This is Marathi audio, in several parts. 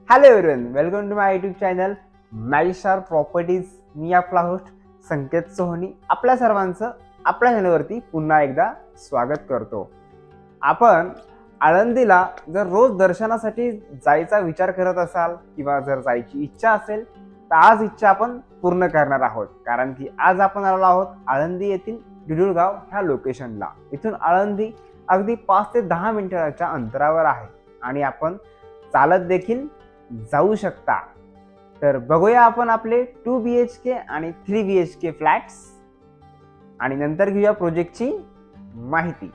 Hello everyone, welcome to my YouTube channel Magistar properties. मी आपला होस्ट संकेत सोहनी आपल्या सर्वांचं आपल्या चॅनलवरती पुन्हा एकदा स्वागत करतो. आपण आळंदीला जर रोज दर्शनासाठी जायचा विचार करत असाल किंवा जर जायची इच्छा असेल तर आज इच्छा आपण पूर्ण करणार आहोत. कारण की आज आपण आलो आहोत आळंदी येथील डिडुळगाव ह्या लोकेशनला. इथून आळंदी अगदी 5 ते 10 मिनिटाच्या अंतरावर आहे आणि आपण चालत देखील जाऊ शकता. तर बघूया आपण आपले 2 BHK आणि 3 BHK फ्लॅट्स आणि नंतर घेऊया प्रोजेक्टची माहिती.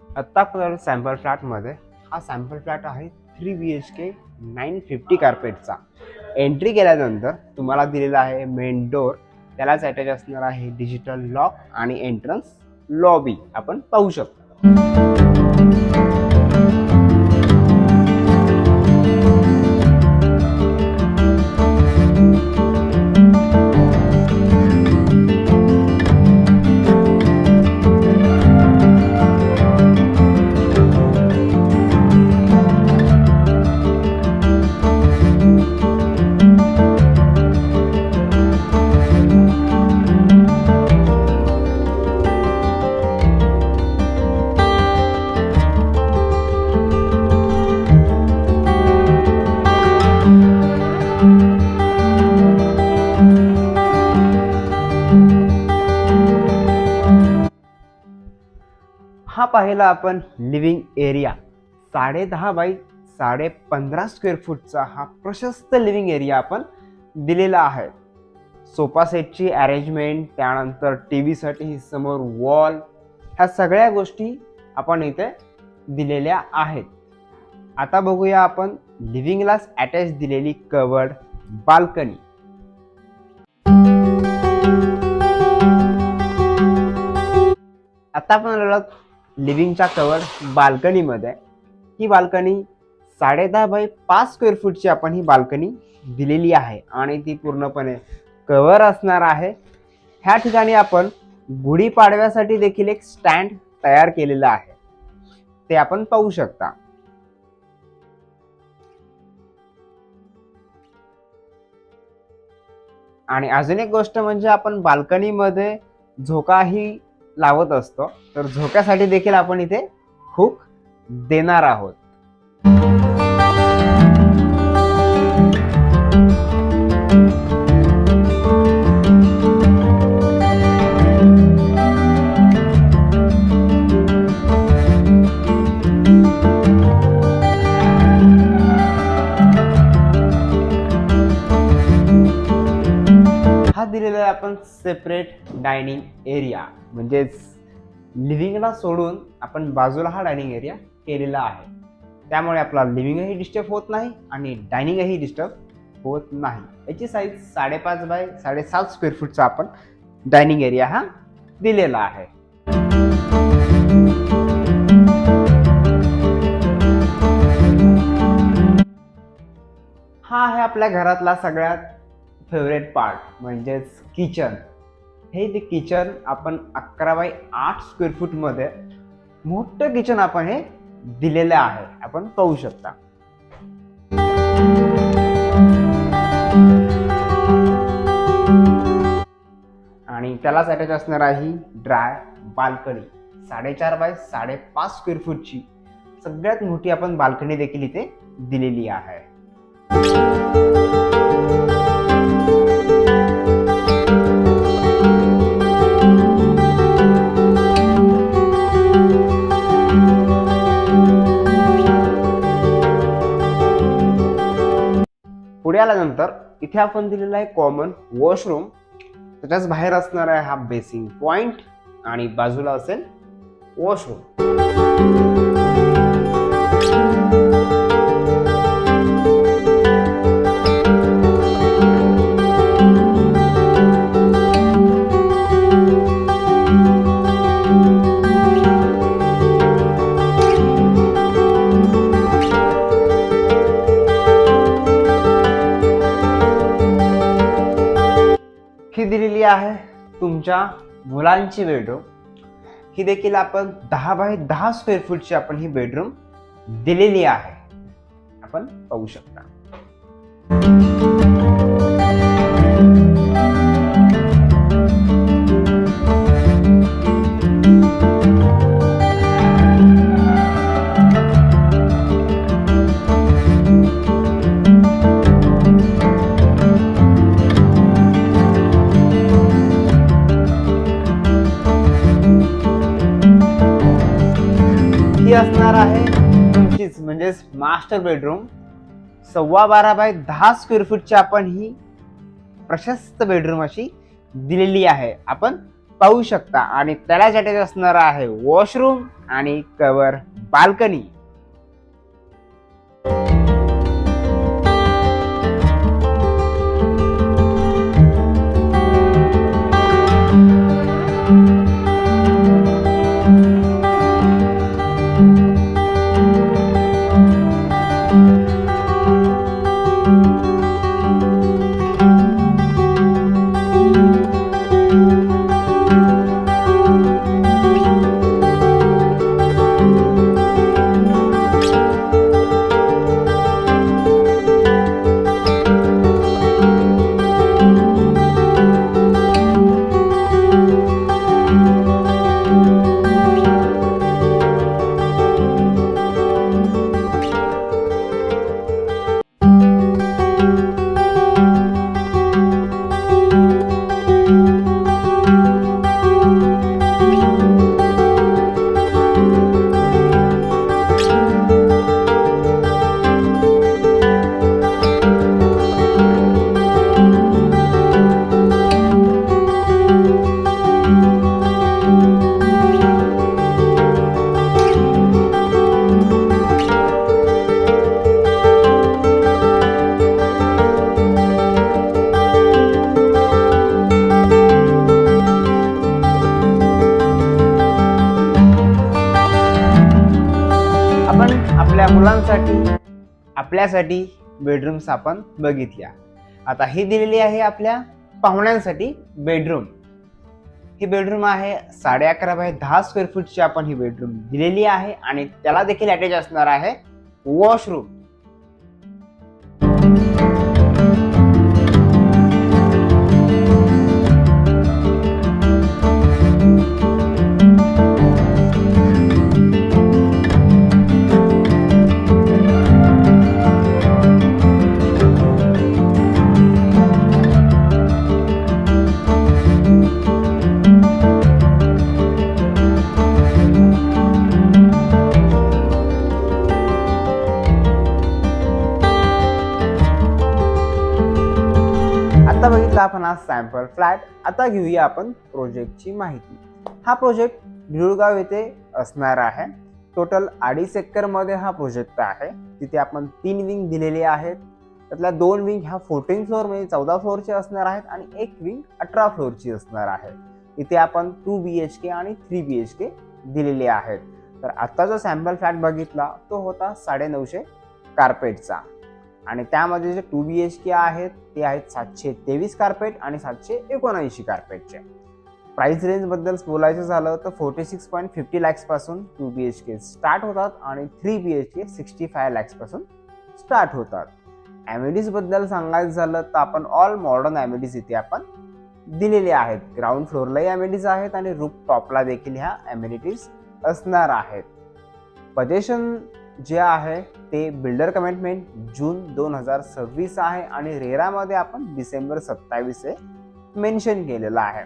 आत्ता आपण सॅम्पल फ्लॅटमध्ये हा सॅम्पल फ्लॅट आहे 3 BHK 950 कार्पेटचा. एंट्री केल्यानंतर तुम्हाला दिलेला आहे मेन डोर, त्यालाच अटॅच असणार आहे डिजिटल लॉक आणि एंट्रन्स लॉबी आपण पाहू शकतो. हा पाहिला आपण लिव्हिंग एरिया. 10.5 बाय 15.5 स्क्वेअर फूटचा हा प्रशस्त लिव्हिंग एरिया आपण दिलेला आहे. सोफा सेटची अरेंजमेंट, त्यानंतर TV साठी समोर वॉल, ह्या सगळ्या गोष्टी आपण इथे दिलेल्या आहेत. आता बघूया आपण लिव्हिंगलाच अटॅच दिलेली कवर्ड बाल्कनी. आता आपण आलो लिव्हिंगच्या कवर्ड बाल्कनीमध्ये. ही बाल्कनी 10.5 बाय 5 स्क्वेअर फूटची आपण ही बाल्कनी दिलेली आहे आणि ती पूर्णपणे कव्हर असणार आहे. ह्या ठिकाणी आपण गुढीपाडव्यासाठी देखील एक स्टँड तयार केलेला आहे, ते आपण पाहू शकता. आणि अजून एक गोष्ट म्हणजे आपण बाल्कनीमध्ये झोकाही लावत असतो, तर झोक्यासाठी देखील आपण इथे हुक देणार आहोत. हा दिलेला आहे आपण सेपरेट डायनिंग एरिया, म्हणजेच लिव्हिंगला सोडून आपण बाजूला हा डायनिंग एरिया केलेला आहे. त्यामुळे आपला लिव्हिंगही डिस्टर्ब होत नाही आणि डायनिंगही डिस्टर्ब होत नाही. याची साईज 5.5 बाय 7.5 स्क्वेअर फूटचा आपण डायनिंग एरिया हा दिलेला आहे. हा आहे आपल्या घरातला सगळ्यात फेवरेट पार्ट, म्हणजेच किचन. हे ते किचन आपण 11 बाय 8 स्क्वेअर फूट मध्ये मोठं किचन आपण हे दिलेलं आहे, आपण पाहू शकता. आणि त्यालाच अटॅच असणार आहे ड्राय बाल्कनी. 4.5 बाय 5.5 स्क्वेअर फूटची सगळ्यात मोठी आपण बाल्कनी देखील इथे दिलेली आहे. पुढे आल्यानंतर इथे आपण दिलेला आहे कॉमन वॉशरूम. त्याच्याच बाहेर असणार आहे हा बेसिंग पॉइंट आणि बाजूला असेल वॉशरूम. ही दिलेली आहे तुमच्या मुलांची बेडरूम. ही देखील आपण 10 बाय 10 स्क्वेअर फूटची आपण ही बेडरूम दिलेली आहे, आपण पाहू शकता. ही असणार आहे तुमचीच म्हणजेच मास्टर बेडरूम. 12.25 बाय 10 स्क्वेअर फूटची आपण ही प्रशस्त बेडरूम अशी दिलेली आहे, आपण पाहू शकता. आणि त्याला अटॅच असणार आहे वॉशरूम आणि कवर बाल्कनी. आपल्या मुलांसाठी आपल्यासाठी बेडरूम्स आपण बघितल्या. आता ही दिलेली आहे आपल्या पाहुण्यांसाठी बेडरूम. ही बेडरूम आहे 11.5 बाय 10 स्क्वेअर फूटची आपण ही बेडरूम दिलेली आहे आणि त्याला देखील अटॅच असणार आहे वॉशरूम. आता बघितला आपण हा सॅम्पल फ्लॅट. आता घेऊया आपण प्रोजेक्टची माहिती. हा प्रोजेक्ट गिरुळगाव येथे असणार आहे. टोटल 2.5 एकर मध्ये हा प्रोजेक्ट आहे. तिथे आपण 3 विंग दिलेले आहेत. त्यातल्या 2 विंग ह्या 14 फ्लोअर म्हणजे 14 फ्लोअरचे असणार आहेत आणि 1 विंग 18 फ्लोअरची असणार आहे. इथे आपण 2 BHK आणि 3 BHK दिलेले आहेत. तर आता जो सॅम्पल फ्लॅट बघितला तो होता 950 कार्पेटचा आणि त्यामध्ये जे 2 BHK आहेत ते आहेत 723 कार्पेट आणि 779 कार्पेटचे. प्राइस रेंज बद्दल बोलायचं झालं तर 46.50 lakhs पासून 2 BHK स्टार्ट होतात आणि 3 BHK 65 lakhs पासून स्टार्ट होतात. ॲमेनिटीज बद्दल सांगायचं झालं तर आपण ऑल मॉडर्न ॲमेनिटीज इथे आपण दिलेले आहेत. ग्राउंड फ्लोअरलाही ॲमेनिटीज आहेत आणि रूफ टॉपला देखील ह्या ॲमेनिटीज असणार आहेत. पोझिशन जे आहे ते बिल्डर कमिटमेंट जून 2026 आहे आणि रेरामध्ये आपण डिसेंबर 27 मेन्शन केलेलं आहे.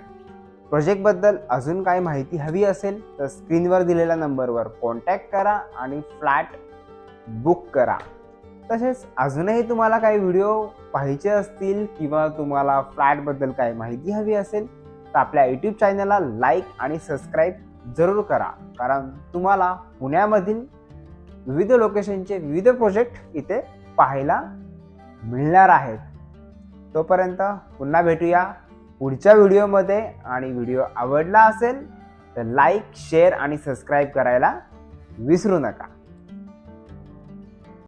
प्रोजेक्ट बद्दल अजून काही माहिती हवी असेल तर स्क्रीनवर दिलेल्या नंबरवर कॉन्टॅक्ट करा आणि फ्लॅट बुक करा. तसेच अजूनही तुम्हाला काही व्हिडिओ पाहिजे असतील किंवा तुम्हाला फ्लॅट बद्दल काही माहिती हवी असेल तर आपल्या यूट्यूब चॅनलला लाईक आणि सबस्क्राईब जरूर करा, कारण तुम्हाला पुण्यामधील विविध लोकेशनचे विविध प्रोजेक्ट इथे पाहायला मिळणार आहेत. तोपर्यंत पुन्हा भेटूया पुढच्या व्हिडिओमध्ये आणि व्हिडिओ आवडला असेल तर लाईक, शेअर आणि सबस्क्राईब करायला विसरू नका.